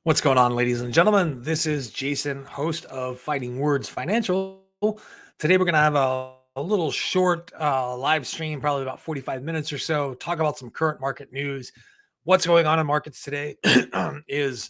What's going on, ladies and gentlemen? This is Jason, host of Fighting Words Financial. Today, we're going to have a little short live stream, probably about 45 minutes or so, talk about some current market news. What's going on in markets today is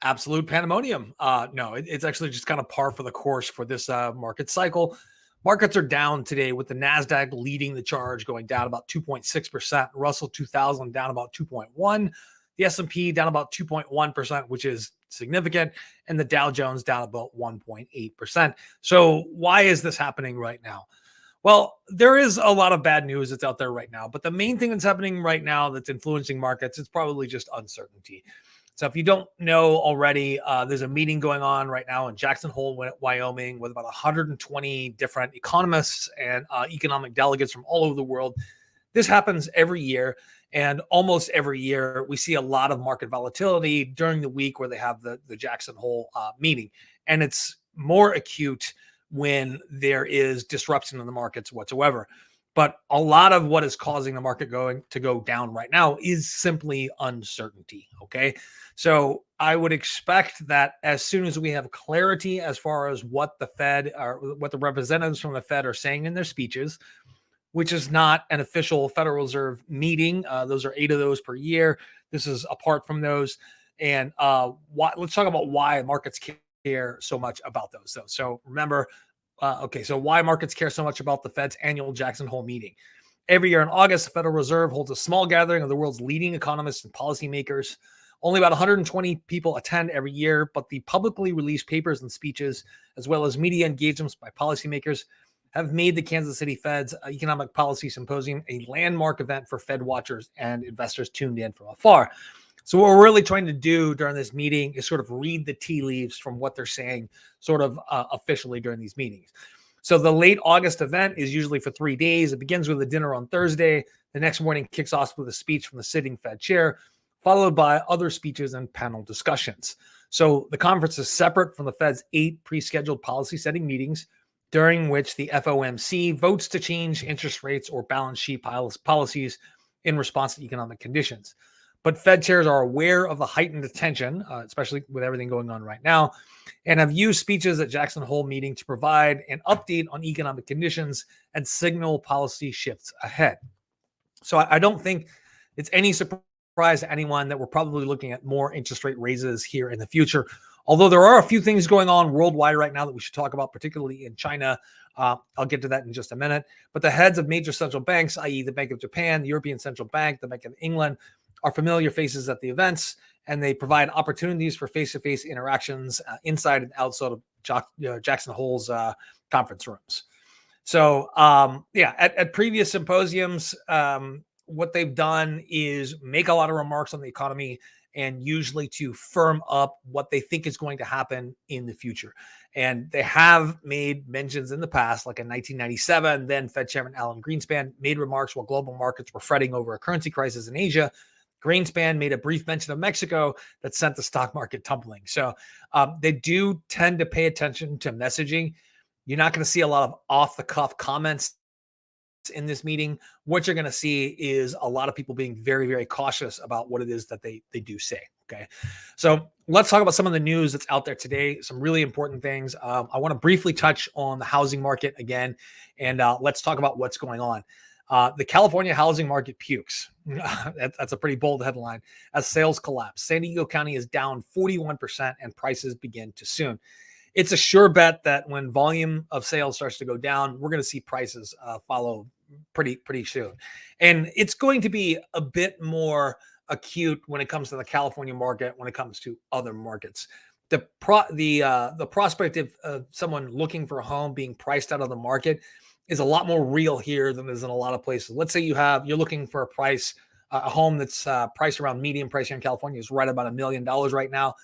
absolute pandemonium. No, it's actually just kind of par for the course for this market cycle. Markets are down today with the NASDAQ leading the charge, going down about 2.6%. Russell 2000 down about 2.1%. The S&P down about 2.1%, which is significant, and the Dow Jones down about 1.8%. So why is this happening right now? Well, there is a lot of bad news that's out there right now, but the main thing that's happening right now that's influencing markets is probably just uncertainty. So if you don't know already, there's a meeting going on right now in Jackson Hole, Wyoming, with about 120 different economists and economic delegates from all over the world. This happens every year, and almost every year we see a lot of market volatility during the week where they have the Jackson Hole meeting, and it's more acute when there is disruption in the markets whatsoever. But a lot of what is causing the market to go down right now is simply uncertainty. Okay. So I would expect that as soon as we have clarity as far as what the Fed or what the representatives from the Fed are saying in their speeches, which is not an official Federal Reserve meeting. Those are 8 of those per year. This is apart from those. And let's talk about why markets care so much about those. So remember, so why markets care so much about the Fed's annual Jackson Hole meeting. Every year in August, the Federal Reserve holds a small gathering of the world's leading economists and policymakers. Only about 120 people attend every year, but the publicly released papers and speeches, as well as media engagements by policymakers, have made the Kansas City Fed's Economic Policy Symposium a landmark event for Fed watchers and investors tuned in from afar. So what we're really trying to do during this meeting is sort of read the tea leaves from what they're saying sort of officially during these meetings. So the late August event is usually for 3 days. It begins with a dinner on Thursday. The next morning kicks off with a speech from the sitting Fed chair, followed by other speeches and panel discussions. So the conference is separate from the Fed's 8 pre-scheduled policy setting meetings, during which the FOMC votes to change interest rates or balance sheet policies in response to economic conditions. But Fed chairs are aware of the heightened attention, especially with everything going on right now, and have used speeches at Jackson Hole meeting to provide an update on economic conditions and signal policy shifts ahead. So I don't think it's any surprise to anyone that we're probably looking at more interest rate raises here in the future. Although there are a few things going on worldwide right now that we should talk about, particularly in China. I'll get to that in just a minute. But the heads of major central banks, i.e. the Bank of Japan, the European Central Bank, the Bank of England, are familiar faces at the events, and they provide opportunities for face-to-face interactions inside and outside of Jackson Hole's conference rooms. So, at previous symposiums, what they've done is make a lot of remarks on the economy and usually to firm up what they think is going to happen in the future. And they have made mentions in the past, like in 1997, then Fed Chairman Alan Greenspan made remarks while global markets were fretting over a currency crisis in Asia. Greenspan made a brief mention of Mexico that sent the stock market tumbling. So they do tend to pay attention to messaging. You're not going to see a lot of off-the-cuff comments in this meeting. What you're going to see is a lot of people being very, very cautious about what it is that they do say. Okay. So let's talk about some of the news that's out there today. Some really important things. I want to briefly touch on the housing market again, and let's talk about what's going on. The California housing market pukes. That's a pretty bold headline. As sales collapse, San Diego County is down 41% and prices begin to soon. It's a sure bet that when volume of sales starts to go down, we're going to see prices follow pretty soon. And it's going to be a bit more acute when it comes to the California market, when it comes to other markets. The prospect of someone looking for a home being priced out of the market is a lot more real here than is in a lot of places. Let's say you're looking for a home that's priced around median price here in California is right about $1 million right now.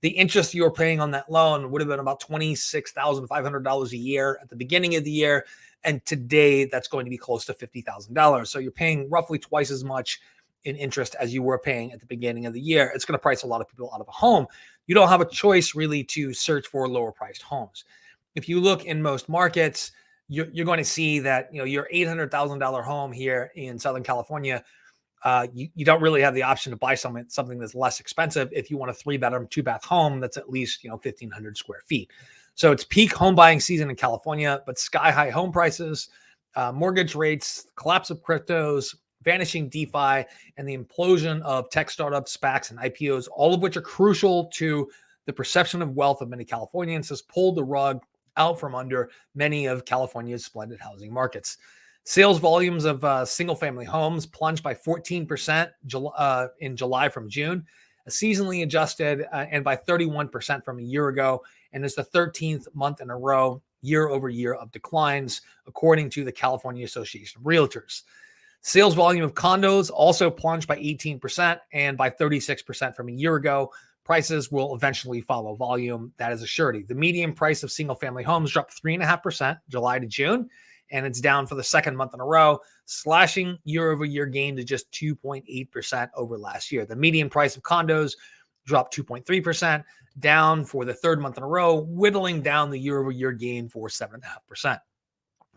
The interest you're paying on that loan would have been about $26,500 a year at the beginning of the year. And today that's going to be close to $50,000. So you're paying roughly twice as much in interest as you were paying at the beginning of the year. It's going to price a lot of people out of a home. You don't have a choice really to search for lower priced homes. If you look in most markets, you're going to see that, your $800,000 home here in Southern California you don't really have the option to buy something that's less expensive if you want a 3-bedroom, 2-bath home that's at least 1,500 square feet. So it's peak home buying season in California, but sky high home prices, mortgage rates, collapse of cryptos, vanishing DeFi, and the implosion of tech startups, SPACs, and IPOs, all of which are crucial to the perception of wealth of many Californians, has pulled the rug out from under many of California's splendid housing markets. Sales volumes of single-family homes plunged by 14% in July from June, seasonally adjusted, and by 31% from a year ago, and is the 13th month in a row year over year of declines, according to the California Association of Realtors. Sales volume of condos also plunged by 18% and by 36% from a year ago. Prices will eventually follow volume. That is a surety. The median price of single-family homes dropped 3.5% July to June, and it's down for the second month in a row, slashing year-over-year gain to just 2.8% over last year. The median price of condos dropped 2.3%, down for the third month in a row, whittling down the year-over-year gain for 7.5%.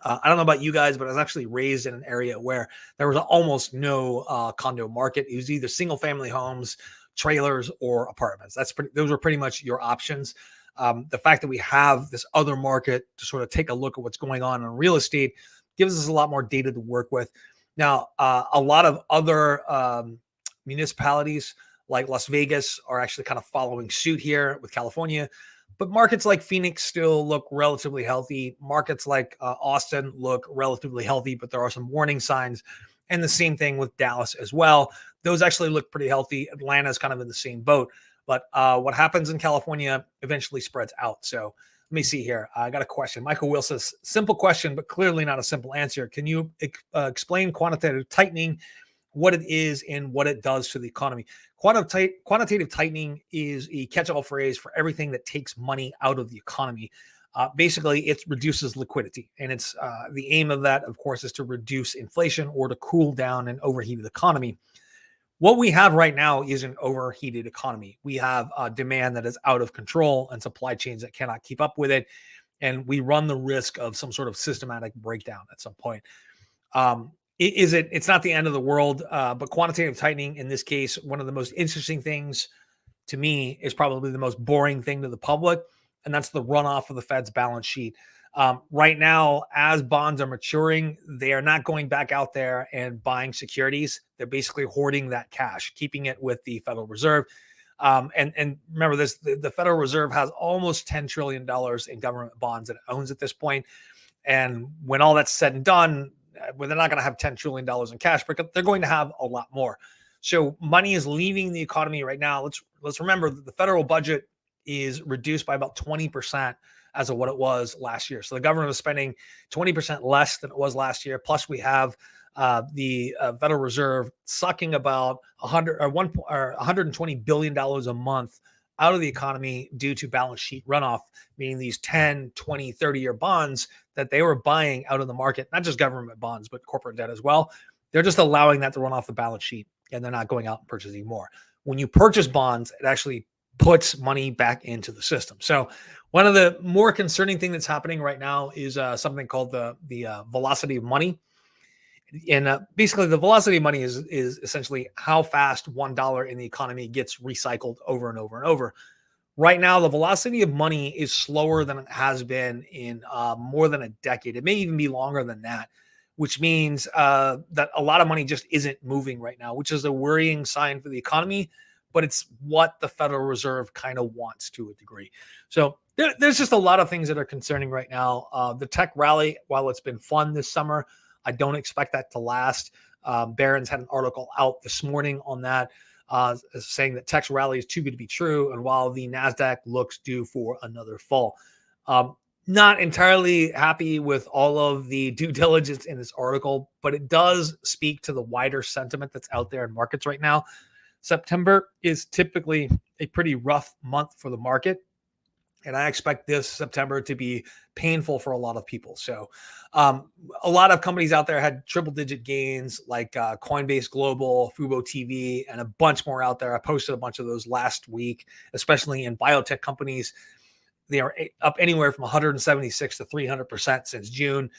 I don't know about you guys, but I was actually raised in an area where there was almost no condo market. It was either single-family homes, trailers, or apartments. Those were pretty much your options. The fact that we have this other market to sort of take a look at what's going on in real estate gives us a lot more data to work with. Now, a lot of other municipalities like Las Vegas are actually kind of following suit here with California. But markets like Phoenix still look relatively healthy. Markets like Austin look relatively healthy, but there are some warning signs. And the same thing with Dallas as well. Those actually look pretty healthy. Atlanta's kind of in the same boat. But what happens in California eventually spreads out. So let me see here. I got a question. Michael Will says, simple question, but clearly not a simple answer. Can you explain quantitative tightening, what it is and what it does to the economy? Quantitative tightening is a catch-all phrase for everything that takes money out of the economy. Basically, it reduces liquidity. And it's the aim of that, of course, is to reduce inflation or to cool down an overheated economy. What we have right now is an overheated economy. We have demand that is out of control and supply chains that cannot keep up with it. And we run the risk of some sort of systematic breakdown at some point. It's not the end of the world, but quantitative tightening in this case, one of the most interesting things to me is probably the most boring thing to the public, and that's the runoff of the Fed's balance sheet. Right now, as bonds are maturing, they are not going back out there and buying securities. They're basically hoarding that cash, keeping it with the Federal Reserve. And remember this, the Federal Reserve has almost $10 trillion in government bonds that it owns at this point. And when all that's said and done, well, they're not going to have $10 trillion in cash, but they're going to have a lot more. So money is leaving the economy right now. Let's remember that the federal budget is reduced by about 20% as of what it was last year. So the government is spending 20% less than it was last year. Plus, we have the Federal Reserve sucking about $120 billion a month out of the economy due to balance sheet runoff, meaning these 10, 20, 30-year bonds that they were buying out of the market, not just government bonds, but corporate debt as well. They're just allowing that to run off the balance sheet, and they're not going out and purchasing more. When you purchase bonds, it actually puts money back into the system. So one of the more concerning things that's happening right now is something called the velocity of money. And basically, the velocity of money is essentially how fast $1 in the economy gets recycled over and over and over. Right now, the velocity of money is slower than it has been in more than a decade. It may even be longer than that, which means that a lot of money just isn't moving right now, which is a worrying sign for the economy. But it's what the Federal Reserve kind of wants to a degree. So there's just a lot of things that are concerning right now. The tech rally, while it's been fun this summer, I don't expect that to last. Barron's had an article out this morning on that, saying that tech's rally is too good to be true. And while the NASDAQ looks due for another fall, not entirely happy with all of the due diligence in this article, but it does speak to the wider sentiment that's out there in markets right now. September is typically a pretty rough month for the market. And I expect this September to be painful for a lot of people. So a lot of companies out there had triple-digit gains like Coinbase Global, Fubo TV, and a bunch more out there. I posted a bunch of those last week, especially in biotech companies. They are up anywhere from 176 to 300% since June.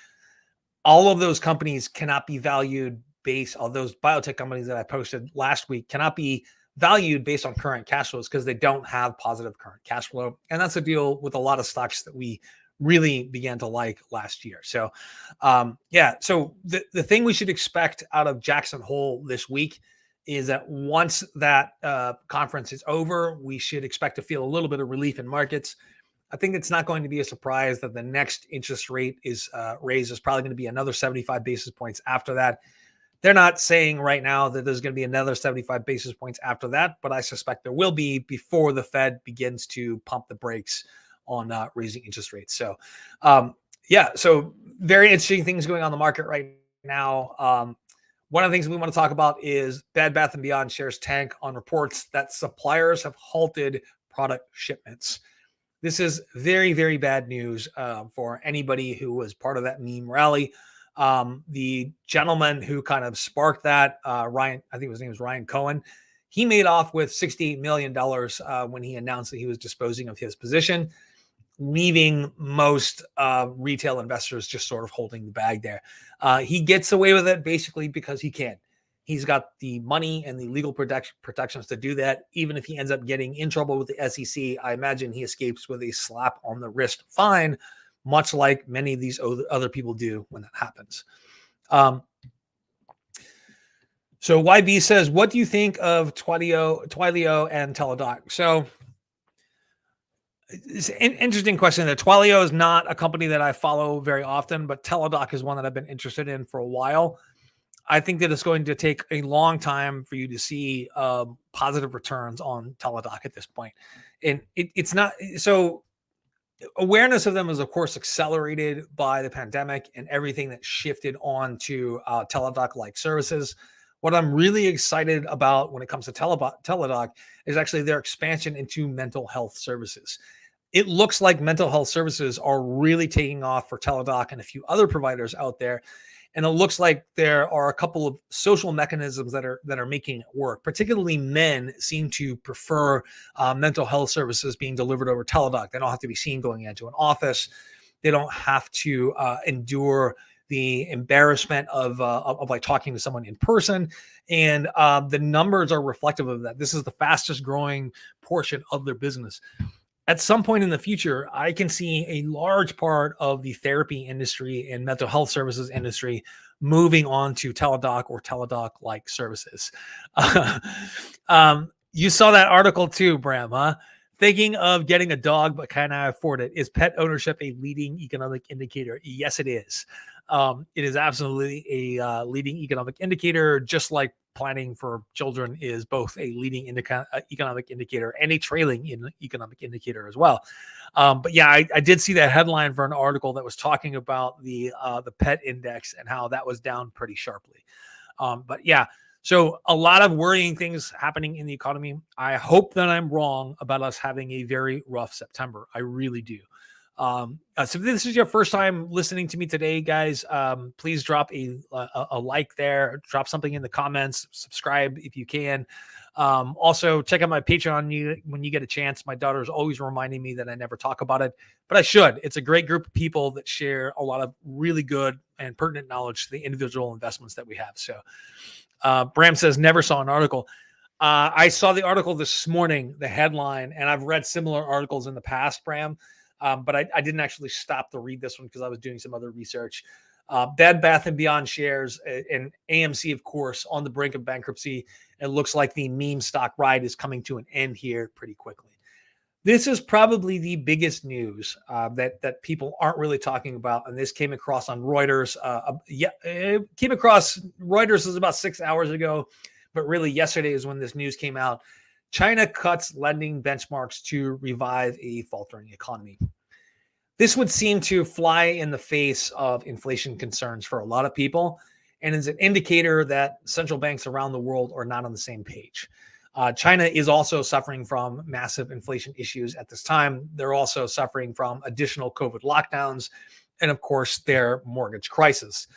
All of those companies cannot be valued base of those biotech companies that I posted last week cannot be valued based on current cash flows because they don't have positive current cash flow. And that's a deal with a lot of stocks that we really began to like last year. So, so the thing we should expect out of Jackson Hole this week is that once that conference is over, we should expect to feel a little bit of relief in markets. I think it's not going to be a surprise that the next interest rate is raised is probably going to be another 75 basis points after that. They're not saying right now that there's going to be another 75 basis points after that, but I suspect there will be before the Fed begins to pump the brakes on raising interest rates. So, so very interesting things going on in the market right now. One of the things we want to talk about is Bed Bath & Beyond shares tank on reports that suppliers have halted product shipments. This is very, very bad news for anybody who was part of that meme rally. The gentleman who kind of sparked that, Ryan, I think his name was Ryan Cohen, he made off with $68 million when he announced that he was disposing of his position, leaving most retail investors just sort of holding the bag there. He gets away with it basically because he can. He's got the money and the legal protections to do that. Even if he ends up getting in trouble with the SEC, I imagine he escapes with a slap on the wrist fine, much like many of these other people do when that happens. So YB says, what do you think of Twilio and Teladoc? So it's an interesting question there. Twilio is not a company that I follow very often, but Teladoc is one that I've been interested in for a while. I think that it's going to take a long time for you to see positive returns on Teladoc at this point. And it's not so awareness of them is, of course, accelerated by the pandemic and everything that shifted on to Teladoc-like services. What I'm really excited about when it comes to Teladoc is actually their expansion into mental health services. It looks like mental health services are really taking off for Teladoc and a few other providers out there. And it looks like there are a couple of social mechanisms that are making it work. Particularly men seem to prefer mental health services being delivered over Teladoc. They don't have to be seen going into an office. They don't have to endure the embarrassment of like talking to someone in person. And the numbers are reflective of that. This is the fastest growing portion of their business. At some point in the future, I can see a large part of the therapy industry and mental health services industry moving on to Teladoc or Teladoc-like services. You saw that article too, Bram, huh? Thinking of getting a dog, but can I afford it? Is pet ownership a leading economic indicator? Yes, it is. It is absolutely a leading economic indicator, just like planning for children is both a leading economic indicator and a trailing economic indicator as well. But yeah, I did see that headline for an article that was talking about the pet index and how that was down pretty sharply. But yeah, so a lot of worrying things happening in the economy. I hope that I'm wrong about us having a very rough September. I really do. So if this is your first time listening to me today, guys, please drop a like there, drop something in the comments, subscribe if you can. Also check out my Patreon when you get a chance. My daughter is always reminding me that I never talk about it, but I should. It's a great group of people that share a lot of really good and pertinent knowledge to the individual investments that we have. So Bram says, never saw an article. I saw the article this morning, the headline, and I've read similar articles in the past, Bram. But I didn't actually stop to read this one because I was doing some other research. Bed Bath & Beyond shares and AMC, of course, on the brink of bankruptcy. It looks like the meme stock ride is coming to an end here pretty quickly. This is probably the biggest news that people aren't really talking about. And this came across on Reuters. It came across Reuters is about 6 hours ago, but really yesterday is when this news came out. China cuts lending benchmarks to revive a faltering economy. This would seem to fly in the face of inflation concerns for a lot of people, and is an indicator that central banks around the world are not on the same page. China is also suffering from massive inflation issues at this time. They're also suffering from additional COVID lockdowns, and of course, their mortgage crisis.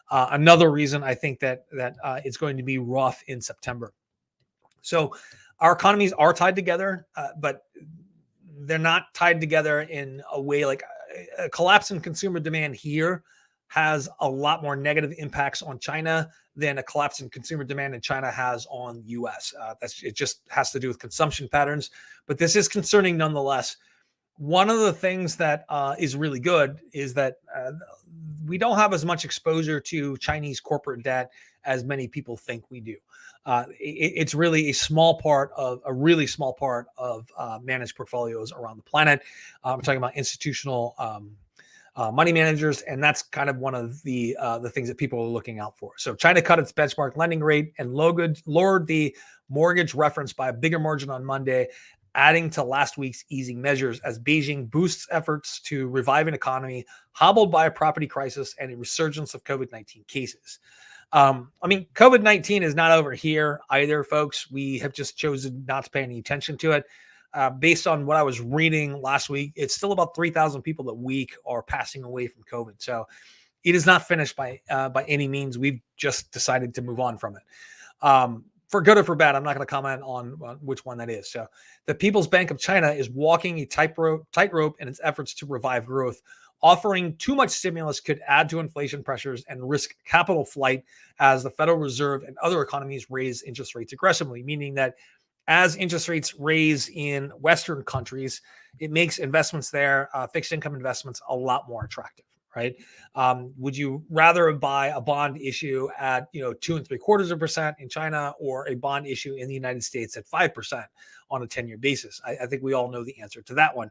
Another reason I think that it's going to be rough in September. So our economies are tied together, but they're not tied together in a way like a collapse in consumer demand here has a lot more negative impacts on China than a collapse in consumer demand in China has on the US. It just has to do with consumption patterns, but this is concerning nonetheless. One of the things that is really good is that we don't have as much exposure to Chinese corporate debt as many people think we do. It's really a really small part of managed portfolios around the planet. I'm talking about institutional money managers, and that's kind of one of the things that people are looking out for. So China cut its benchmark lending rate and lowered the mortgage reference by a bigger margin on Monday, adding to last week's easing measures as Beijing boosts efforts to revive an economy hobbled by a property crisis and a resurgence of COVID-19 cases. COVID-19 is not over here either, folks. We have just chosen not to pay any attention to it. Based on what I was reading last week, it's still about 3,000 people a week are passing away from COVID. So it is not finished by any means. We've just decided to move on from it. For good or for bad, I'm not going to comment on which one that is. So the People's Bank of China is walking a tightrope in its efforts to revive growth. Offering too much stimulus could add to inflation pressures and risk capital flight as the Federal Reserve and other economies raise interest rates aggressively, meaning that as interest rates raise in Western countries, it makes investments there, fixed income investments, a lot more attractive, right? Would you rather buy a bond issue at 2.75% in China or a bond issue in the United States at 5% on a 10-year basis? I think we all know the answer to that one.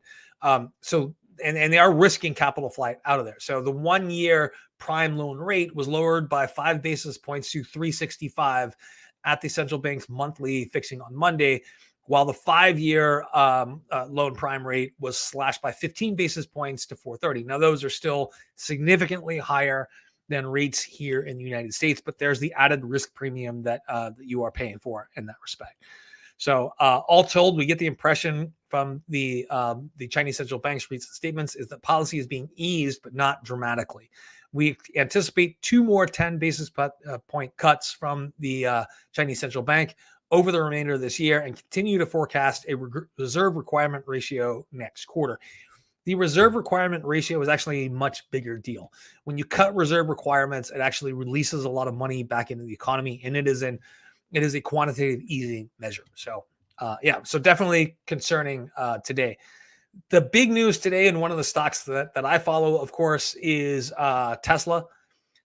And they are risking capital flight out of there. So the 1-year prime loan rate was lowered by 5 basis points to 365 at the central bank's monthly fixing on Monday, while the 5-year loan prime rate was slashed by 15 basis points to 430. Now, those are still significantly higher than rates here in the United States, but there's the added risk premium that you are paying for in that respect. So all told, we get the impression from the Chinese central bank's recent statements is that policy is being eased, but not dramatically. We anticipate 2 more 10 basis point cuts from the Chinese central bank over the remainder of this year and continue to forecast a reserve requirement ratio next quarter. The reserve requirement ratio is actually a much bigger deal. When you cut reserve requirements, it actually releases a lot of money back into the economy, and it is a quantitative easing measure. So so definitely concerning today. The big news today, and one of the stocks that I follow, of course, is Tesla.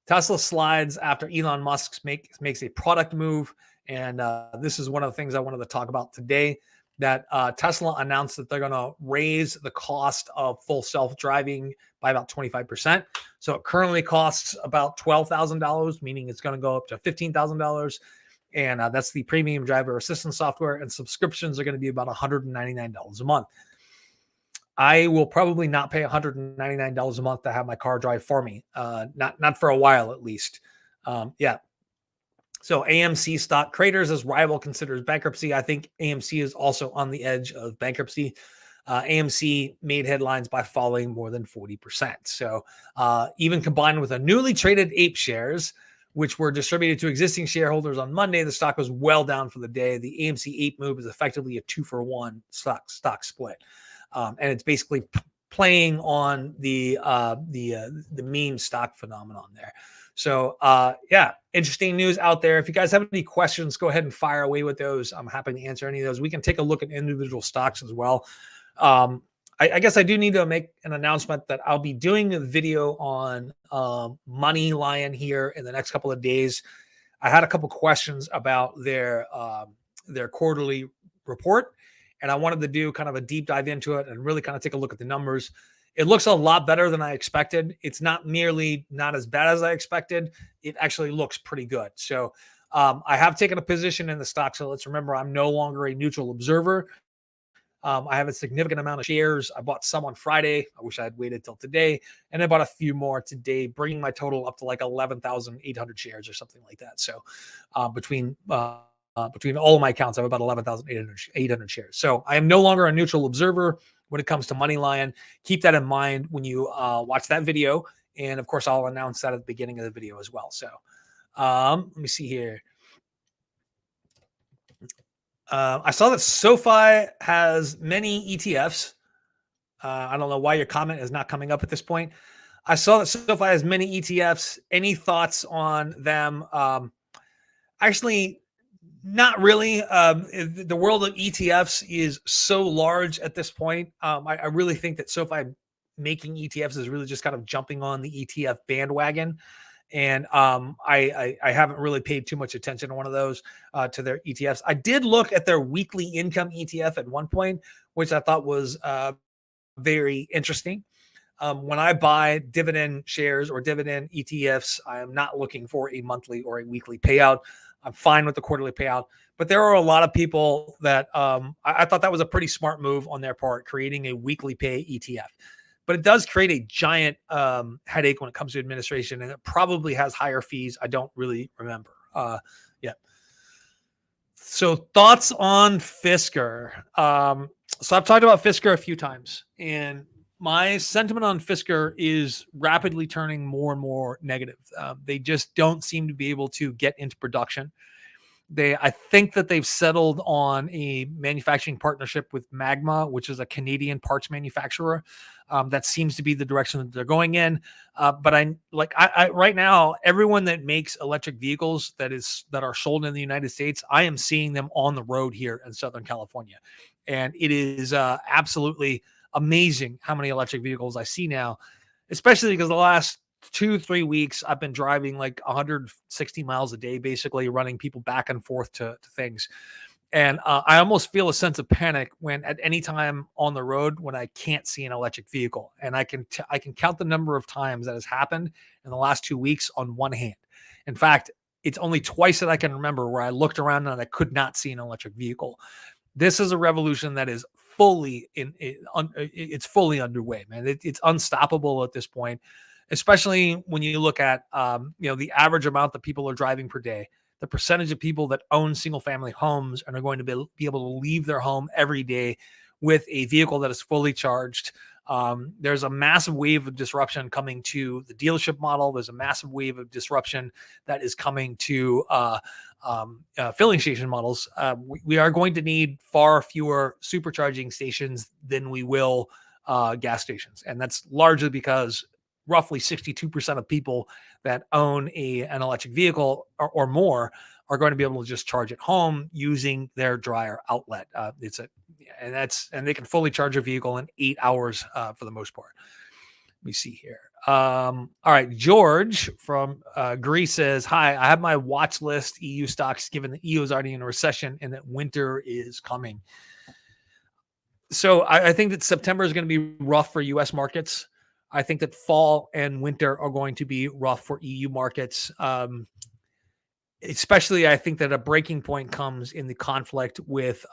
Tesla slides after Elon Musk makes a product move. And this is one of the things I wanted to talk about today, that Tesla announced that they're going to raise the cost of full self-driving by about 25%. So it currently costs about $12,000, meaning it's going to go up to $15,000. And that's the premium driver assistance software, and subscriptions are going to be about $199 a month. I will probably not pay $199 a month to have my car drive for me. Not for a while, at least. So AMC stock craters as rival considers bankruptcy. I think AMC is also on the edge of bankruptcy. AMC made headlines by falling more than 40%. So even combined with a newly traded ape shares, which were distributed to existing shareholders on Monday, the stock was well down for the day. The AMC ape move is effectively a 2-for-1 stock split. And it's basically playing on the meme stock phenomenon there. So interesting news out there. If you guys have any questions, go ahead and fire away with those. I'm happy to answer any of those. We can take a look at individual stocks as well. I guess I do need to make an announcement that I'll be doing a video on Money Lion here in the next couple of days. I had a couple questions about their quarterly report, and I wanted to do kind of a deep dive into it and really kind of take a look at the numbers. It looks a lot better than I expected. It's not merely not as bad as I expected. It actually looks pretty good. So I have taken a position in the stock. So let's remember, I'm no longer a neutral observer. I have a significant amount of shares. I bought some on Friday. I wish I had waited till today. And I bought a few more today, bringing my total up to like 11,800 shares or something like that. So between all of my accounts, I have about 11,800 shares. So I am no longer a neutral observer when it comes to Money Lion. Keep that in mind when you watch that video. And of course, I'll announce that at the beginning of the video as well. So let me see here. I saw that SoFi has many ETFs. I don't know why your comment is not coming up at this point. I saw that SoFi has many ETFs. Any thoughts on them? Actually, not really. The world of ETFs is so large at this point. I really think that SoFi making ETFs is really just kind of jumping on the ETF bandwagon. And I haven't really paid too much attention to one of those to their ETFs. I did look at their weekly income ETF at one point, which I thought was very interesting. When I buy dividend shares or dividend ETFs, I am not looking for a monthly or a weekly payout. I'm fine with the quarterly payout. But there are a lot of people that I thought that was a pretty smart move on their part, creating a weekly pay ETF. But it does create a giant headache when it comes to administration, and it probably has higher fees. I don't really remember. Yeah. So thoughts on Fisker? So I've talked about Fisker a few times, and my sentiment on Fisker is rapidly turning more and more negative. They just don't seem to be able to get into production. I think that they've settled on a manufacturing partnership with Magma, which is a Canadian parts manufacturer. That seems to be the direction that they're going in. But I right now, everyone that makes electric vehicles that are sold in the United States, I am seeing them on the road here in Southern California, and it is absolutely amazing how many electric vehicles I see now, especially because the last 2-3 weeks I've been driving like 160 miles a day, basically running people back and forth to things. And I almost feel a sense of panic when at any time on the road when I can't see an electric vehicle. And I can count the number of times that has happened in the last 2 weeks on one hand. In fact, it's only twice that I can remember where I looked around and I could not see an electric vehicle. This is a revolution that is it's fully underway, man. It's unstoppable at this point, especially when you look at the average amount that people are driving per day, the percentage of people that own single family homes and are going to be able to leave their home every day with a vehicle that is fully charged. There's a massive wave of disruption coming to the dealership model. There's a massive wave of disruption that is coming to filling station models. We are going to need far fewer supercharging stations than we will gas stations. And that's largely because roughly 62% of people that own an electric vehicle or more are going to be able to just charge at home using their dryer outlet. And they can fully charge a vehicle in 8 hours for the most part. Let me see here. All right. George from Greece says, hi, I have my watch list EU stocks given the EU is already in a recession and that winter is coming. So I think that September is going to be rough for US markets. I think that fall and winter are going to be rough for EU markets. Especially, I think that a breaking point comes in the conflict with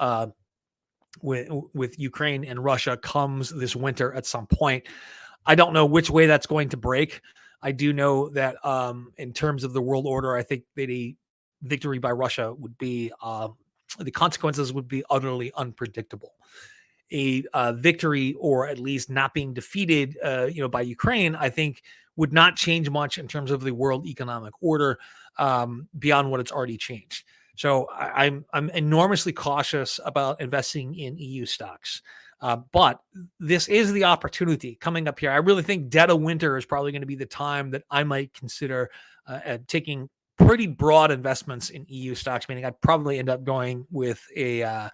Ukraine and Russia comes this winter at some point. I don't know which way that's going to break. I do know that in terms of the world order, I think that a victory by Russia would be the consequences would be utterly unpredictable. A victory, or at least not being defeated, by Ukraine, I think would not change much in terms of the world economic order beyond what it's already changed. So I'm enormously cautious about investing in EU stocks. But this is the opportunity coming up here. I really think dead of winter is probably going to be the time that I might consider taking pretty broad investments in EU stocks, meaning I'd probably end up going with an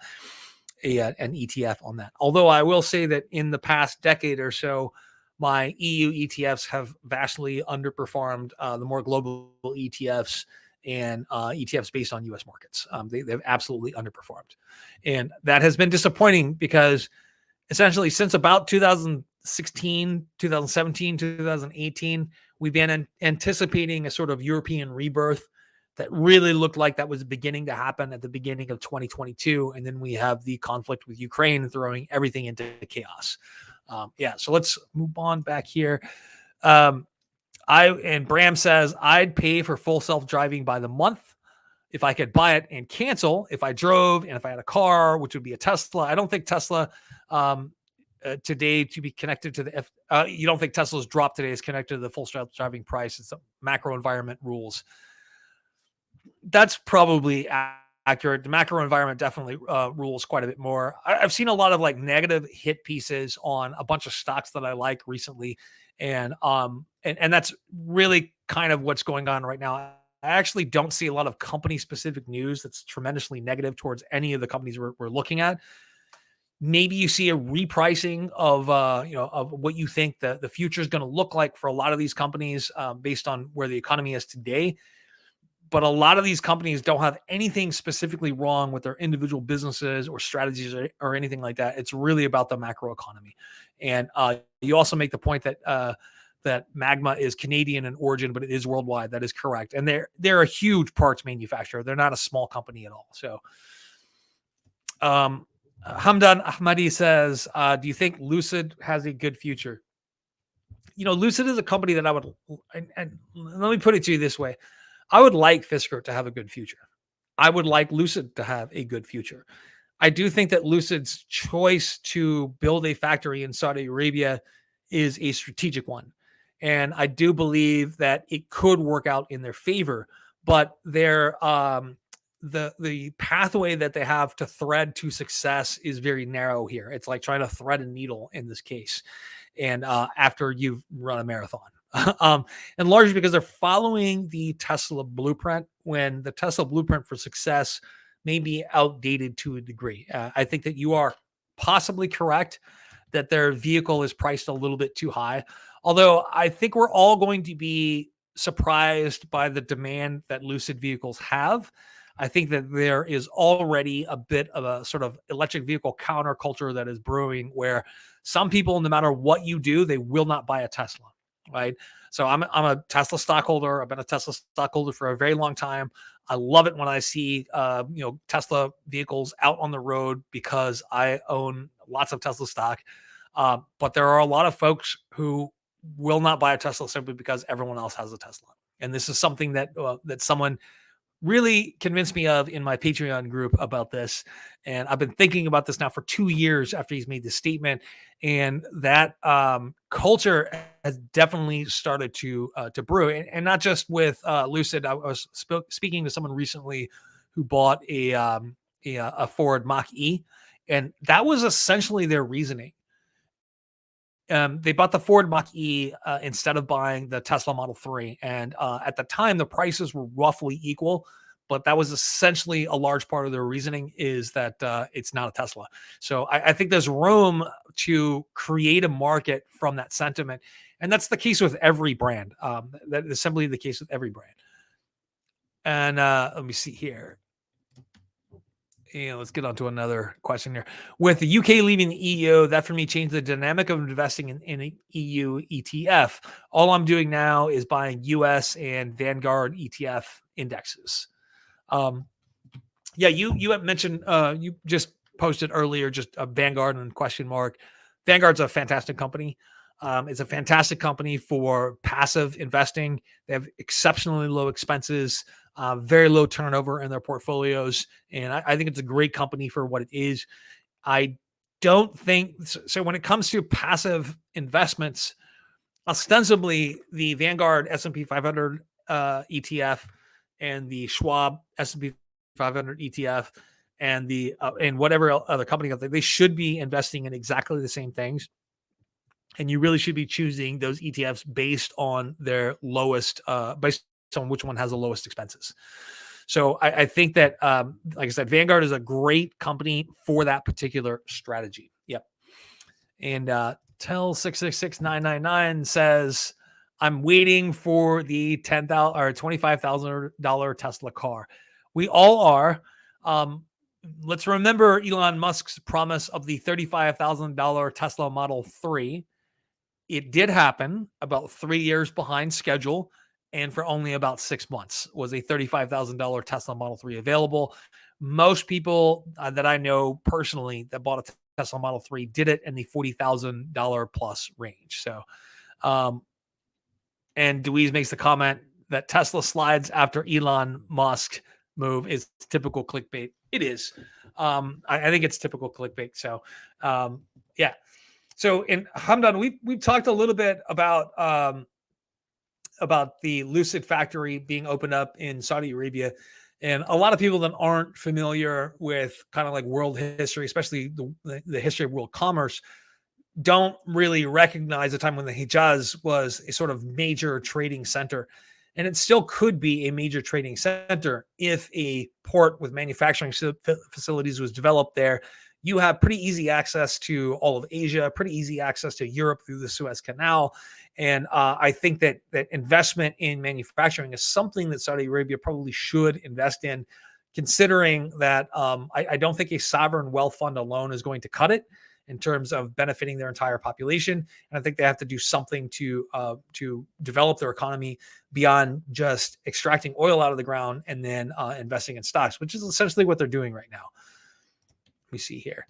ETF on that. Although I will say that in the past decade or so, my EU ETFs have vastly underperformed the more global ETFs and ETFs based on US markets. They've absolutely underperformed. And that has been disappointing because essentially since about 2016, 2017, 2018, we've been anticipating a sort of European rebirth that really looked like that was beginning to happen at the beginning of 2022. And then we have the conflict with Ukraine throwing everything into chaos. So let's move on back here. And Bram says, I'd pay for full self-driving by the month if I could buy it and cancel if I drove and if I had a car, which would be a Tesla. I don't think Tesla today to be connected to the you don't think Tesla's drop today is connected to the full self-driving price. It's the macro environment rules. That's probably accurate. The macro environment definitely rules quite a bit more. I've seen a lot of like negative hit pieces on a bunch of stocks that I like recently. And that's really kind of what's going on right now. actually don't see a lot of company-specific news that's tremendously negative towards any of the companies we're looking at. Maybe you see a repricing of of what you think the future is going to look like for a lot of these companies based on where the economy is today. But a lot of these companies don't have anything specifically wrong with their individual businesses or strategies or anything like that. It's really about the macro economy. And you also make the point that that Magma is Canadian in origin, but it is worldwide. That is correct. And they're a huge parts manufacturer. They're not a small company at all. So Hamdan Ahmadi says, do you think Lucid has a good future? Lucid is a company that I would, and let me put it to you this way. I would like Fisker to have a good future. I would like Lucid to have a good future. I do think that Lucid's choice to build a factory in Saudi Arabia is a strategic one. And I do believe that it could work out in their favor, but the pathway that they have to thread to success is very narrow here. It's like trying to thread a needle in this case. And after you've run a marathon. And largely because they're following the Tesla blueprint, when the Tesla blueprint for success may be outdated to a degree. I think that you are possibly correct that their vehicle is priced a little bit too high. Although I think we're all going to be surprised by the demand that Lucid vehicles have. I think that there is already a bit of a sort of electric vehicle counterculture that is brewing where some people, no matter what you do, they will not buy a Tesla. Right. So I'm a Tesla stockholder. I've been a Tesla stockholder for a very long time. I love it when I see, Tesla vehicles out on the road because I own lots of Tesla stock. But there are a lot of folks who will not buy a Tesla simply because everyone else has a Tesla. And this is something that someone really convinced me of in my Patreon group about this. And I've been thinking about this now for 2 years after he's made this statement. And that culture has definitely started to brew, and not just with Lucid. I was speaking to someone recently who bought a Ford Mach-E, and that was essentially their reasoning. They bought the Ford Mach-E instead of buying the Tesla Model 3. And at the time, the prices were roughly equal, but that was essentially a large part of their reasoning is that it's not a Tesla. So I think there's room to create a market from that sentiment. And that's the case with every brand. That is simply the case with every brand. And let me see here. Let's get on to another question here. With the UK leaving the EU, that for me changed the dynamic of investing in an EU ETF. All I'm doing now is buying US and Vanguard ETF indexes. You had mentioned, you just posted earlier, just a Vanguard and question mark. Vanguard's a fantastic company. It's a fantastic company for passive investing. They have exceptionally low expenses, very low turnover in their portfolios. And I think it's a great company for what it is. I don't think so. When it comes to passive investments, ostensibly the Vanguard S&P 500 ETF and the Schwab S&P 500 ETF and whatever other company out there, they should be investing in exactly the same things. And you really should be choosing those ETFs based on their lowest, based on which one has the lowest expenses. So I think that, like I said, Vanguard is a great company for that particular strategy. Yep. And Tell 666999 says, I'm waiting for the $10,000 or $25,000 Tesla car. We all are. Let's remember Elon Musk's promise of the $35,000 Tesla Model 3. It did happen about 3 years behind schedule, and for only about 6 months was a $35,000 Tesla Model 3 available. Most people that I know personally that bought a Tesla Model 3 did it in the $40,000 plus range. So, and Deweese makes the comment that Tesla slides after Elon Musk move is typical clickbait. It is. I think it's typical clickbait. So, yeah. So in Hamdan, we've talked a little bit about the Lucid factory being opened up in Saudi Arabia, and a lot of people that aren't familiar with kind of like world history, especially the history of world commerce, don't really recognize the time when the Hijaz was a sort of major trading center. and it still could be a major trading center if a port with manufacturing facilities was developed there. You have pretty easy access to all of Asia, pretty easy access to Europe through the Suez Canal. And I think that investment in manufacturing is something that Saudi Arabia probably should invest in, considering that I don't think a sovereign wealth fund alone is going to cut it in terms of benefiting their entire population. And I think they have to do something to develop their economy beyond just extracting oil out of the ground and then investing in stocks, which is essentially what they're doing right now. Let me see here.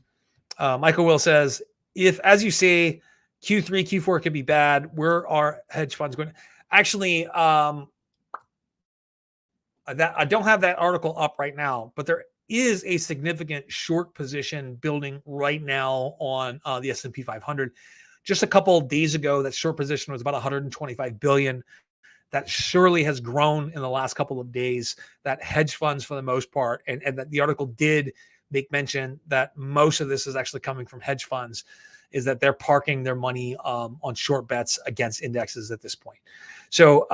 Michael Will says, if, as you say, Q3, Q4 could be bad, where are hedge funds going? Actually, that I don't have that article up right now, but there is a significant short position building right now on the S&P 500. Just a couple of days ago, that short position was about 125 billion. That surely has grown in the last couple of days. That hedge funds, for the most part, and that the article did make mention that most of this is actually coming from hedge funds, is that they're parking their money on short bets against indexes at this point. So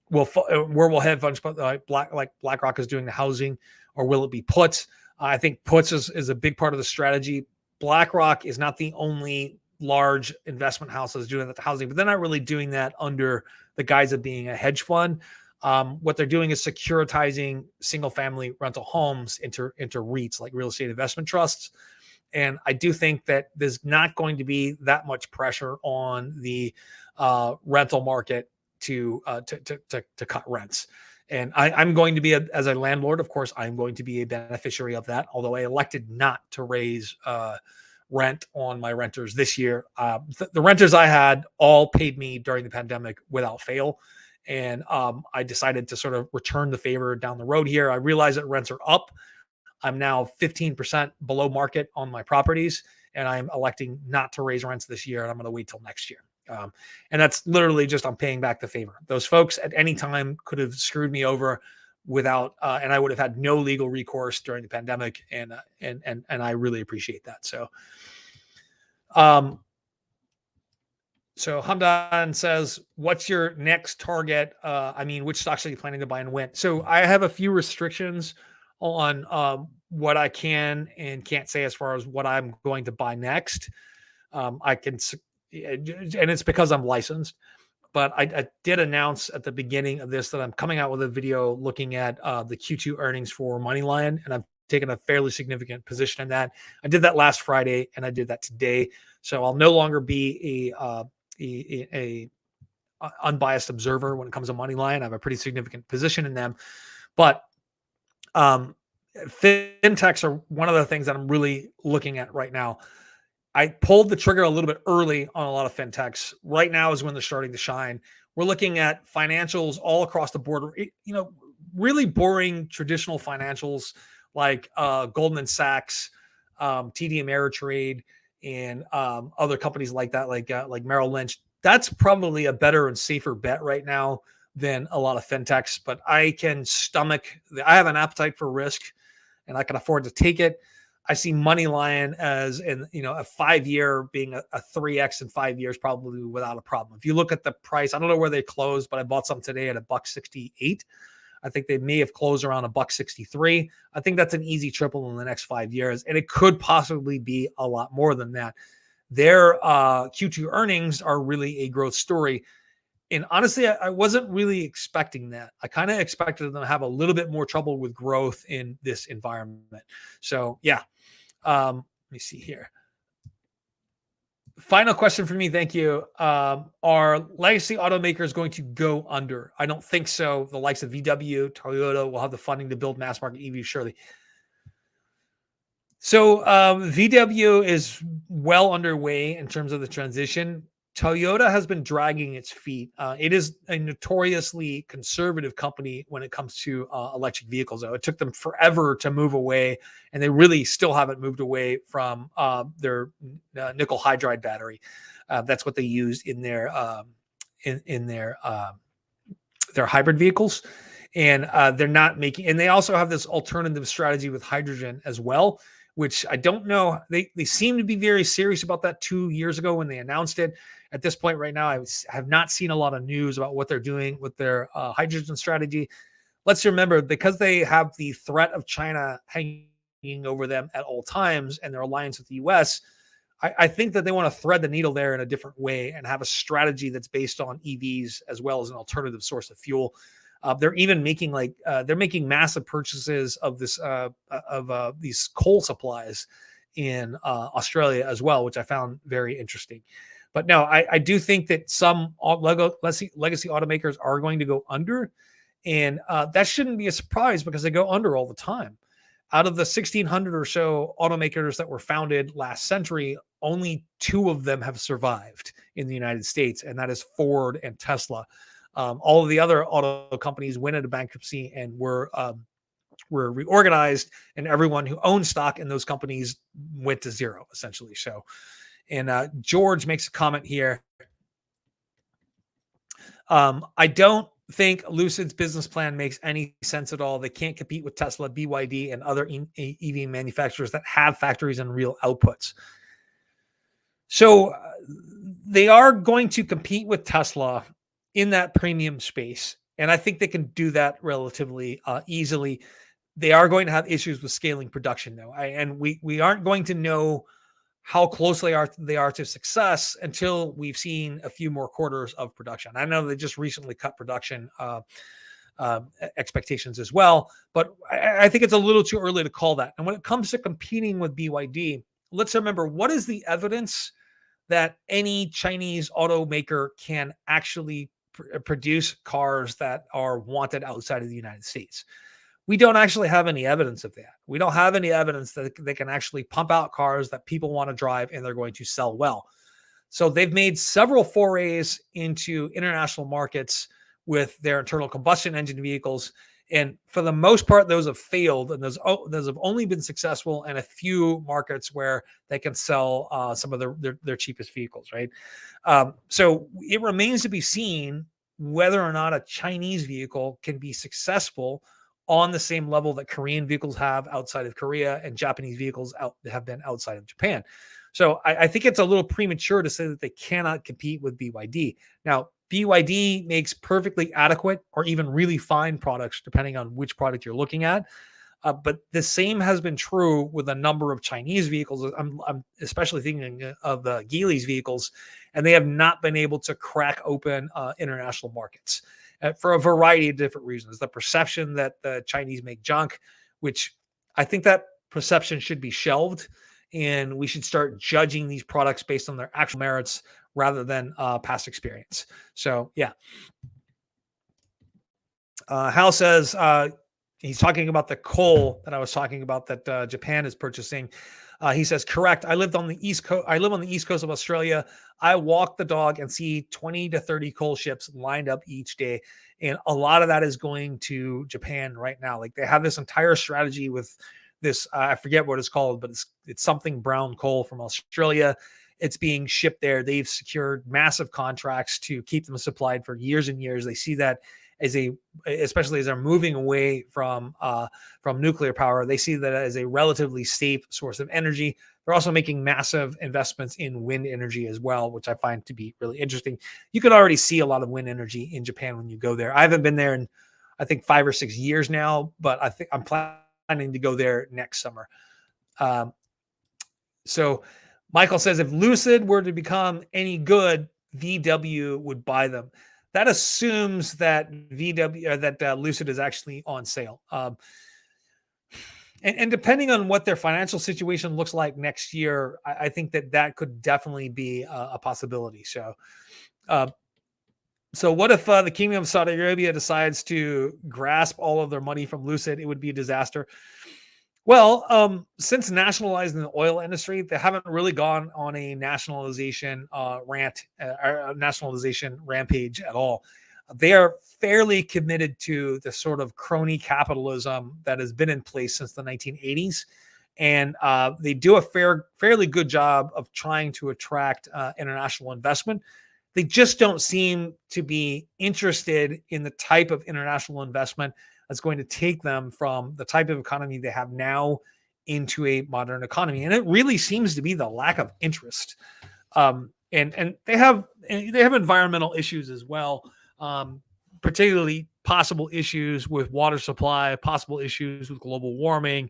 where will hedge funds, like BlackRock is doing the housing, or will it be puts? I think puts is a big part of the strategy. BlackRock is not the only large investment house that's doing that to housing, but they're not really doing that under the guise of being a hedge fund. What they're doing is securitizing single-family rental homes into REITs, like real estate investment trusts. And I do think that there's not going to be that much pressure on the rental market to cut rents. And I'm going to be, as a landlord, of course, I'm going to be a beneficiary of that, although I elected not to raise rent on my renters this year. The renters I had all paid me during the pandemic without fail. And I decided to sort of return the favor down the road here. I realize that rents are up. I'm now 15% below market on my properties, and I'm electing not to raise rents this year. And I'm going to wait till next year. And that's literally just, I'm paying back the favor. Those folks at any time could have screwed me over without, and I would have had no legal recourse during the pandemic. And I really appreciate that. So, So Hamdan says, what's your next target? Which stocks are you planning to buy and when? So I have a few restrictions on what I can and can't say as far as what I'm going to buy next. I can, and it's because I'm licensed, but I did announce at the beginning of this that I'm coming out with a video looking at the Q2 earnings for MoneyLion, and I've taken a fairly significant position in that. I did that last Friday, and I did that today. So I'll no longer be a unbiased observer when it comes to MoneyLion. I have a pretty significant position in them, but fintechs are one of the things that I'm really looking at right now. I pulled the trigger a little bit early on a lot of fintechs. Right now is when they're starting to shine. We're looking at financials all across the board. Really boring traditional financials like Goldman Sachs, TD Ameritrade, and other companies like that, like Merrill Lynch. That's probably a better and safer bet right now than a lot of fintechs. But I can stomach. I have an appetite for risk, and I can afford to take it. I see MoneyLion as a 5-year being a 3x in 5 years, probably without a problem. If you look at the price, I don't know where they closed, but I bought some today at $1.68. I think they may have closed around $1.63. I think that's an easy triple in the next 5 years, and it could possibly be a lot more than that. Their Q2 earnings are really a growth story. And honestly, I wasn't really expecting that. I kind of expected them to have a little bit more trouble with growth in this environment. So, yeah. Let me see here. Final question for me. Thank you. Are legacy automakers going to go under? I don't think so. The likes of VW, Toyota will have the funding to build mass market EVs, surely. So VW is well underway in terms of the transition. Toyota has been dragging its feet. It is a notoriously conservative company when it comes to electric vehicles. Though it took them forever to move away, and they really still haven't moved away from their nickel hydride battery. That's what they use in their hybrid vehicles, and they're not making. And they also have this alternative strategy with hydrogen as well, which I don't know. They seem to be very serious about that 2 years ago when they announced it. At this point, right now, have not seen a lot of news about what they're doing with their hydrogen strategy. Let's remember, because they have the threat of China hanging over them at all times and their alliance with the US, I think that they want to thread the needle there in a different way and have a strategy that's based on EVs as well as an alternative source of fuel. They're even making they're making massive purchases of these coal supplies in Australia as well, which I found very interesting. But no, I do think that some legacy automakers are going to go under, and that shouldn't be a surprise because they go under all the time. Out of the 1,600 or so automakers that were founded last century, only two of them have survived in the United States, and that is Ford and Tesla. All of the other auto companies went into bankruptcy and were reorganized, and everyone who owned stock in those companies went to zero, essentially. So, and George makes a comment here. I don't think Lucid's business plan makes any sense at all. They can't compete with Tesla, BYD, and other EV manufacturers that have factories and real outputs. So they are going to compete with Tesla in that premium space. And I think they can do that relatively easily. They are going to have issues with scaling production, though. And we aren't going to know how close they are to success until we've seen a few more quarters of production. I know they just recently cut production expectations as well, but I think it's a little too early to call that. And when it comes to competing with BYD, let's remember, what is the evidence that any Chinese automaker can actually produce cars that are wanted outside of the United States? We don't actually have any evidence of that. We don't have any evidence that they can actually pump out cars that people want to drive and they're going to sell well. So they've made several forays into international markets with their internal combustion engine vehicles. And for the most part, those have failed, and those have only been successful in a few markets where they can sell some of their cheapest vehicles, right? So it remains to be seen whether or not a Chinese vehicle can be successful on the same level that Korean vehicles have outside of Korea and Japanese vehicles have been outside of Japan. So I think it's a little premature to say that they cannot compete with BYD. Now, BYD makes perfectly adequate or even really fine products, depending on which product you're looking at. But the same has been true with a number of Chinese vehicles. I'm especially thinking of the Geely's vehicles, and they have not been able to crack open international markets for a variety of different reasons. The perception that the Chinese make junk, which I think that perception should be shelved, and we should start judging these products based on their actual merits rather than past experience. So, yeah. Hal says he's talking about the coal that I was talking about that Japan is purchasing. He says, correct. I live on the East Coast of Australia. I walk the dog and see 20 to 30 coal ships lined up each day. And a lot of that is going to Japan right now. Like, they have this entire strategy with this, I forget what it's called, but it's something brown coal from Australia. It's being shipped there. They've secured massive contracts to keep them supplied for years and years. They see that especially as they're moving away from nuclear power, they see that as a relatively safe source of energy. They're also making massive investments in wind energy as well, which I find to be really interesting. You can already see a lot of wind energy in Japan when you go there. I haven't been there in, I think, 5 or 6 years now, but I think I'm planning to go there next summer. So Michael says, if Lucid were to become any good, VW would buy them. That assumes that Lucid is actually on sale. And depending on what their financial situation looks like next year, I think that could definitely be a possibility. So what if the Kingdom of Saudi Arabia decides to grasp all of their money from Lucid? It would be a disaster. Well, since nationalizing the oil industry, they haven't really gone on a nationalization nationalization rampage at all. They are fairly committed to the sort of crony capitalism that has been in place since the 1980s. And they do a fairly good job of trying to attract international investment. They just don't seem to be interested in the type of international investment that's going to take them from the type of economy they have now into a modern economy. And it really seems to be the lack of interest. And they have environmental issues as well, particularly possible issues with water supply, possible issues with global warming,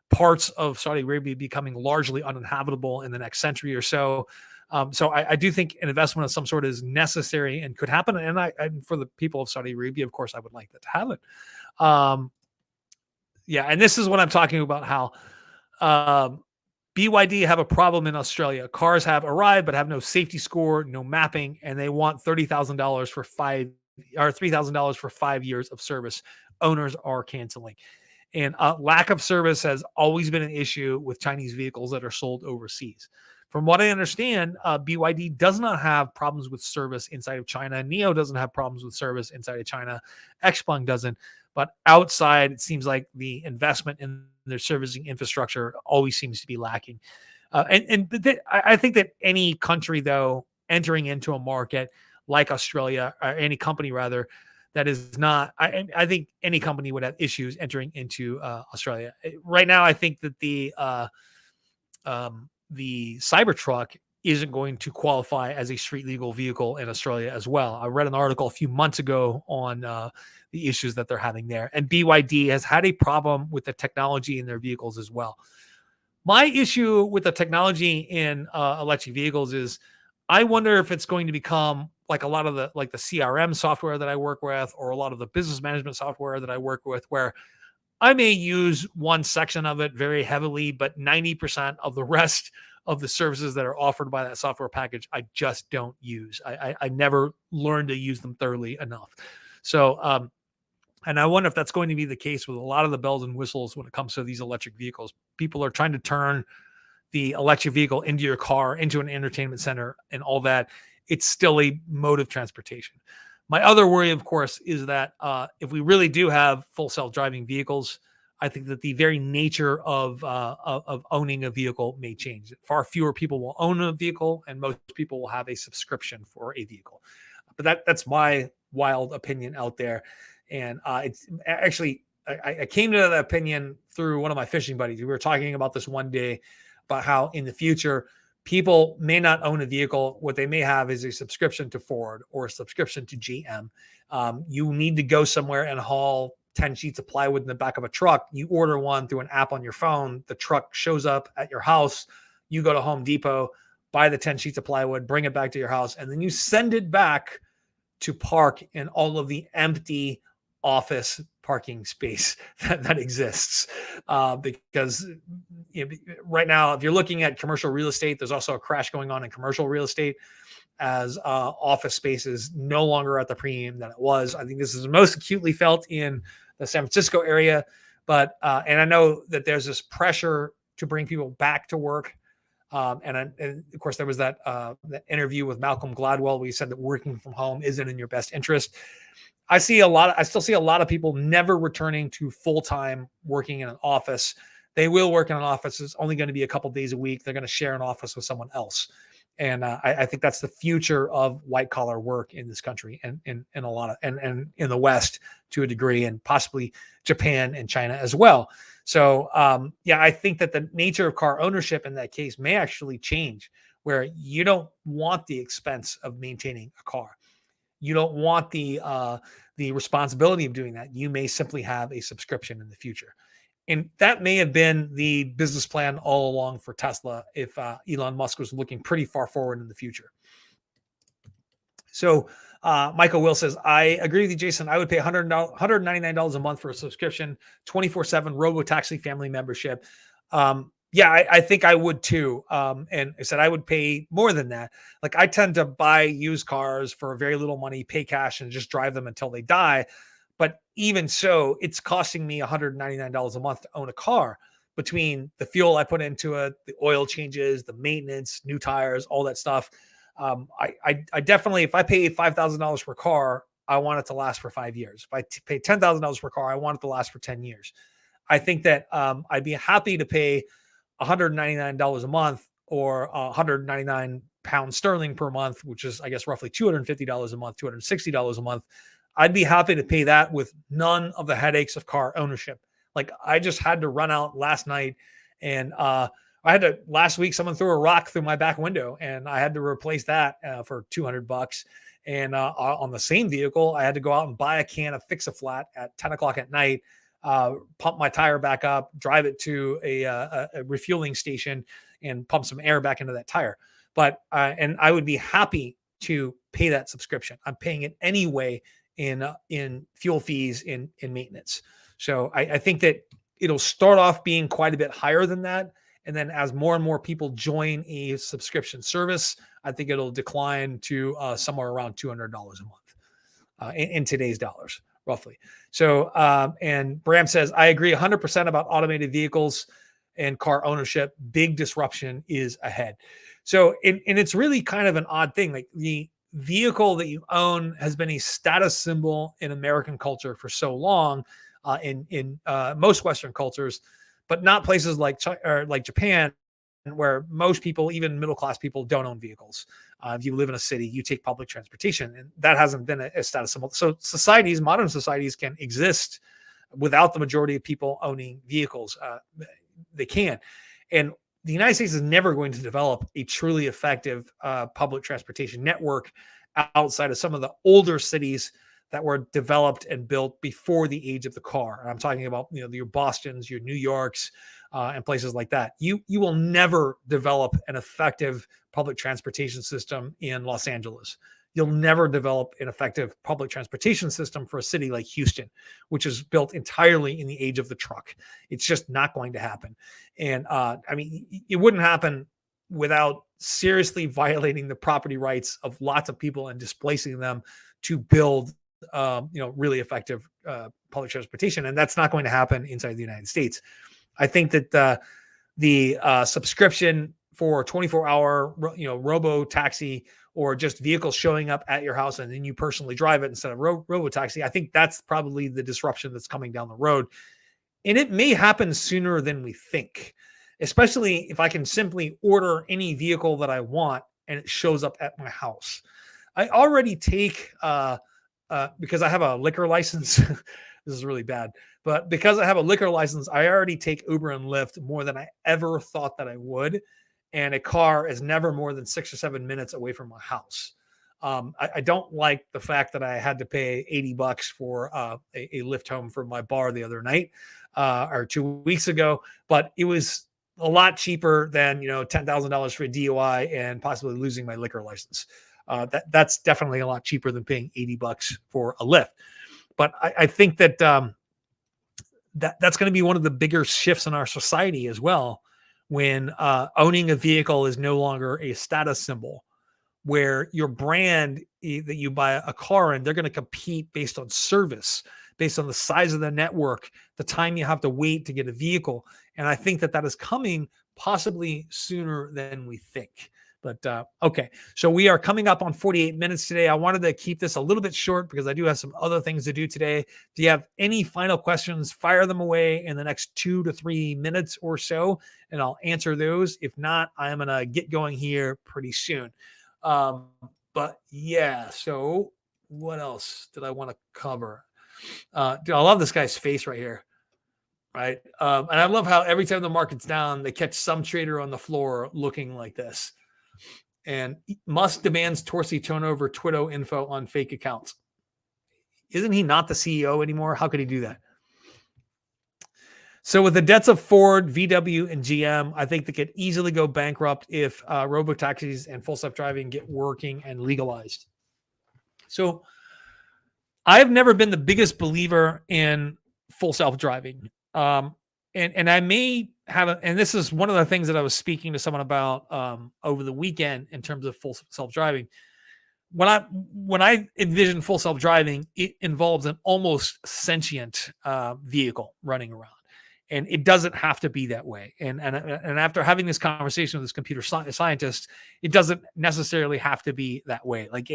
parts of Saudi Arabia becoming largely uninhabitable in the next century or so. So I do think an investment of some sort is necessary and could happen. And for the people of Saudi Arabia, of course, I would like that to happen. Yeah, and this is what I'm talking about, how BYD have a problem in Australia. Cars have arrived but have no safety score, no mapping, and they want $30,000 for $3,000 for 5 years of service. Owners are canceling. And lack of service has always been an issue with Chinese vehicles that are sold overseas. From what I understand, BYD does not have problems with service inside of China. NIO doesn't have problems with service inside of China. XPeng doesn't. But outside, it seems like the investment in their servicing infrastructure always seems to be lacking. I think that any country, though, entering into a market like Australia, or any company rather, that is not, I think any company would have issues entering into Australia. Right now, I think that the Cybertruck isn't going to qualify as a street legal vehicle in Australia as well. I read an article a few months ago on the issues that they're having there. And BYD has had a problem with the technology in their vehicles as well. My issue with the technology in electric vehicles is I wonder if it's going to become like a lot of the CRM software that I work with, or a lot of the business management software that I work with, where I may use one section of it very heavily, but 90% of the rest of the services that are offered by that software package, I just don't use. I never learned to use them thoroughly enough. So, and I wonder if that's going to be the case with a lot of the bells and whistles when it comes to these electric vehicles. People are trying to turn the electric vehicle into your car, into an entertainment center and all that. It's still a mode of transportation. My other worry, of course, is that if we really do have full self-driving vehicles, I think that the very nature of owning a vehicle may change. Far fewer people will own a vehicle, and most people will have a subscription for a vehicle. But that's my wild opinion out there. And it's actually, I came to that opinion through one of my fishing buddies. We were talking about this one day about how in the future, people may not own a vehicle. What they may have is a subscription to Ford or a subscription to GM. You need to go somewhere and haul 10 sheets of plywood in the back of a truck. You order one through an app on your phone. The truck shows up at your house. You go to Home Depot, buy the 10 sheets of plywood, bring it back to your house, and then you send it back to park in all of the empty office parking space that exists. Because right now, if you're looking at commercial real estate, there's also a crash going on in commercial real estate as office space is no longer at the premium that it was. I think this is most acutely felt in the San Francisco area. But and I know that there's this pressure to bring people back to work. And of course, there was that interview with Malcolm Gladwell where he said that working from home isn't in your best interest. I still see a lot of people never returning to full-time working in an office. They will work in an office. It's only going to be a couple days a week. They're going to share an office with someone else. And I think that's the future of white collar work in this country and in a lot of, and in the West to a degree, and possibly Japan and China as well. So yeah, I think that the nature of car ownership in that case may actually change, where you don't want the expense of maintaining a car. You don't want the responsibility of doing that. You may simply have a subscription in the future. And that may have been the business plan all along for Tesla if Elon Musk was looking pretty far forward in the future. So Michael Will says, I agree with you, Jason. I would pay $199 a month for a subscription, 24/7 RoboTaxi family membership. Yeah, I think I would too. And I said I would pay more than that. Like, I tend to buy used cars for very little money, pay cash, and just drive them until they die. But even so, it's costing me $199 a month to own a car, between the fuel I put into it, the oil changes, the maintenance, new tires, all that stuff. I definitely, if I pay $5,000 per car, I want it to last for 5 years. If I pay $10,000 per car, I want it to last for 10 years. I think that I'd be happy to pay $199 a month, or 199 pounds sterling per month, which is, I guess, roughly $250 a month, $260 a month. I'd be happy to pay that with none of the headaches of car ownership. Like, I just had to run out last night And I had to last week. Someone threw a rock through my back window, and I had to replace that for $200. And on the same vehicle, I had to go out and buy a can of Fix-A-Flat at 10 o'clock at night, pump my tire back up, drive it to a refueling station, and pump some air back into that tire. But and I would be happy to pay that subscription. I'm paying it anyway in fuel fees, in maintenance. So I think that it'll start off being quite a bit higher than that. And then as more and more people join a subscription service, I think it'll decline to somewhere around $200 a month in today's dollars, roughly. So, and Bram says, I agree 100% about automated vehicles and car ownership. Big disruption is ahead. So, and it's really kind of an odd thing. Like, the vehicle that you own has been a status symbol in American culture for so long, in most Western cultures, but not places like China, or like Japan, where most people, even middle-class people, don't own vehicles. If you live in a city, you take public transportation, and that hasn't been a status symbol. So modern societies can exist without the majority of people owning vehicles. They can. And the United States is never going to develop a truly effective public transportation network outside of some of the older cities that were developed and built before the age of the car. And I'm talking about, your Bostons, your New Yorks, and places like that. You will never develop an effective public transportation system in Los Angeles. You'll never develop an effective public transportation system for a city like Houston, which is built entirely in the age of the truck. It's just not going to happen. And it wouldn't happen without seriously violating the property rights of lots of people and displacing them to build really effective public transportation. And that's not going to happen inside the United States. I think that the subscription for 24-hour, robo taxi, or just vehicles showing up at your house and then you personally drive it instead of robo taxi, I think that's probably the disruption that's coming down the road. And it may happen sooner than we think, especially if I can simply order any vehicle that I want and it shows up at my house. I already take, because I have a liquor license, this is really bad, but because I have a liquor license, I already take Uber and Lyft more than I ever thought that I would. And a car is never more than 6 or 7 minutes away from my house. I don't like the fact that I had to pay $80 for a Lyft home from my bar the other night, or 2 weeks ago, but it was a lot cheaper than, $10,000 for a DUI and possibly losing my liquor license. That's definitely a lot cheaper than paying $80 for a Lyft. But I think that that's going to be one of the bigger shifts in our society as well, when owning a vehicle is no longer a status symbol, where your brand that you buy a car in, they're going to compete based on service, based on the size of the network, the time you have to wait to get a vehicle. And I think that is coming possibly sooner than we think. But okay, so we are coming up on 48 minutes today. I wanted to keep this a little bit short because I do have some other things to do today. Do you have any final questions? Fire them away in the next 2 to 3 minutes or so, and I'll answer those. If not, I'm going to get going here pretty soon. But yeah, so what else did I want to cover? Dude, I love this guy's face right here. Right. And I love how every time the market's down, they catch some trader on the floor looking like this. And Musk demands Torsi turn over Twitter info on fake accounts. Isn't he not the CEO anymore? How could he do that? So with the debts of Ford, VW, and GM, I think they could easily go bankrupt if robotaxis and full self-driving get working and legalized. So I've never been the biggest believer in full self-driving. And I may have, and this is one of the things that I was speaking to someone about over the weekend in terms of full self-driving. When I envision full self-driving, it involves an almost sentient vehicle running around, and it doesn't have to be that way. And after having this conversation with this computer scientist, it doesn't necessarily have to be that way. Like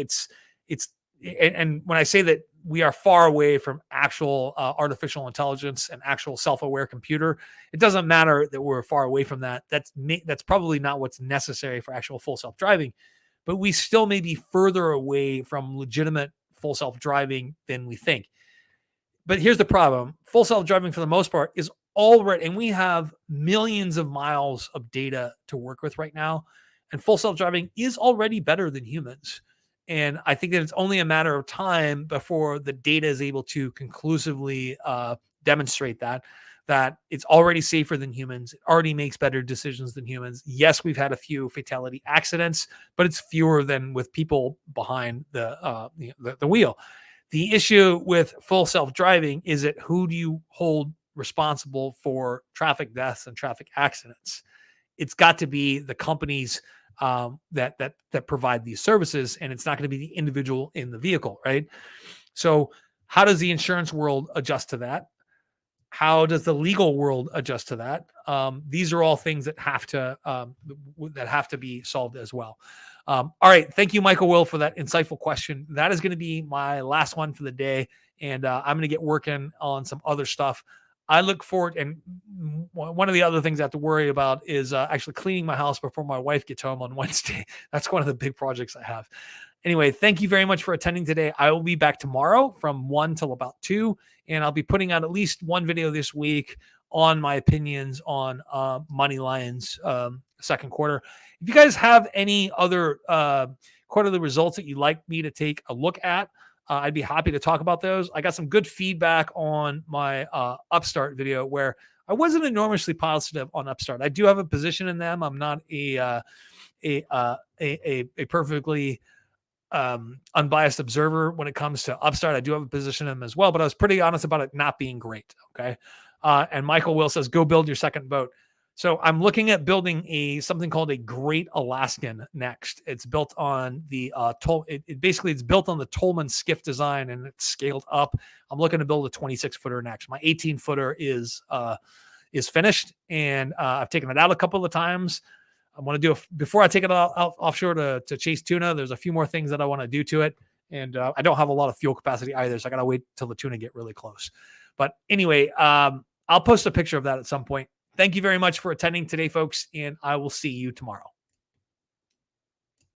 and when I say that we are far away from actual artificial intelligence and actual self-aware computer, it doesn't matter that we're far away from that. That's probably not what's necessary for actual full self-driving, but we still may be further away from legitimate full self-driving than we think. But here's the problem. Full self-driving, for the most part, is already, and we have millions of miles of data to work with right now. And full self-driving is already better than humans. And I think that it's only a matter of time before the data is able to conclusively demonstrate that it's already safer than humans. It already makes better decisions than humans. Yes, we've had a few fatality accidents, but it's fewer than with people behind the wheel. The issue with full self-driving is that who do you hold responsible for traffic deaths and traffic accidents? It's got to be the companies that provide these services, and it's not going to be the individual in the vehicle, right? So, how does the insurance world adjust to that? How does the legal world adjust to that? These are all things that have to be solved as well. All right, thank you, Michael Will, for that insightful question. That is going to be my last one for the day, and I'm going to get working on some other stuff. I look forward, and one of the other things I have to worry about is actually cleaning my house before my wife gets home on Wednesday. That's one of the big projects I have. Anyway, thank you very much for attending today. I will be back tomorrow from 1 till about 2, and I'll be putting out at least one video this week on my opinions on Money Lions second quarter. If you guys have any other quarterly results that you'd like me to take a look at, I'd be happy to talk about those. I got some good feedback on my Upstart video where I wasn't enormously positive on Upstart. I do have a position in them. I'm not a perfectly unbiased observer when it comes to Upstart. I do have a position in them as well, but I was pretty honest about it not being great. Okay. And Michael Will says, go build your second boat. So I'm looking at building something called a Great Alaskan next. It's built on the it's built on the Tolman skiff design, and it's scaled up. I'm looking to build a 26 footer next. My 18 footer is finished, and I've taken it out a couple of times. I want to do before I take it out offshore to chase tuna. There's a few more things that I want to do to it, and I don't have a lot of fuel capacity either, so I got to wait till the tuna get really close. But anyway, I'll post a picture of that at some point. Thank you very much for attending today, folks, and I will see you tomorrow.